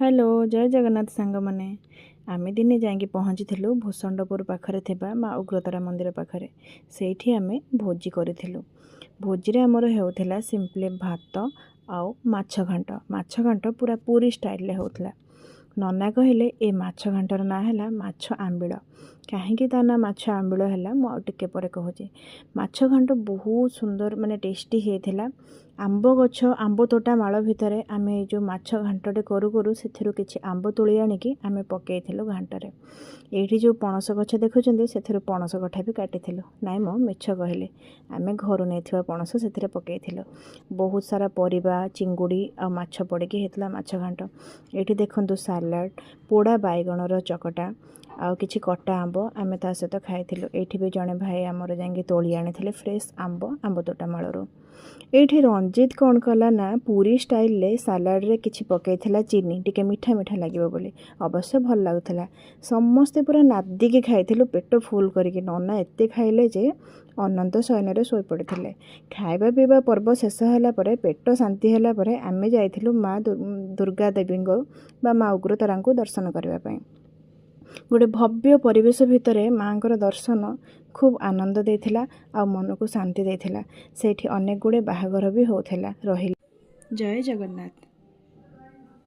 Hello जय जगन्नाथ सांग माने आमे दिने जाइए पहुँची भूषंडपुर पाखरे थिबा माँ उग्रतारा मंदिर पाखरे सेठी आमे भोजी करिथिलु। भोजी आमर होउथिला सिंपली भात आउ माछ घांट पूरा पूरी स्टाइल रे होउथिला। नना कहले ए माछ घांटर ना है माछ आंबिल कहीं ता ना माछ आंबिल है मुझे पर कहूँ माछ घांट बहुत सुंदर माने टेस्टी होता। आंब गछ आंब तोटा माल भितर आम जो माछ घांटे करू करू से किसी आंब तुली आणिकी आम पकईलु घांटे। ये जो पणस गछ देखुं से पणस कठा भी काटिलु नाई मो मिछ कहले आम घर नहीं पणस से पकईलु। बहुत सारा परिबा चिंगुड़ी आ माछ पड़की होता माछ घांट। ये देखु सालाड पोड़ा बैगणर चकटा आउ किछि कटा आंब आम ता सहित खाइलु। ये भी जड़े भाई आमर जाकि तोली आनी फ्रेश आंब आंब तोटा मालू। ये रंजित कौन कला ना पूरी स्टाइल रे सालाड रे किछि पकईला चीनी टिके मीठा मीठा लगे बोली अवश्य भल लगुला। समस्ते पूरा नादिकी खाइलु पेट फुल करके। नना एत खाइले जे अनंत शयन शोई पड़ते। खाଇବା पीवा पर्व शेष है पेट शांति है आम जाइलु माँ दुर्गा देवी माँ उग्रतारा दर्शन करने। गोटे भव्य परिवेश भितर माँ दर्शन खूब आनंद देथिला आ मन को शांति देथिला। सेठी अनेक गुड़े बाहाघर भी होथिला रही। जय जगन्नाथ।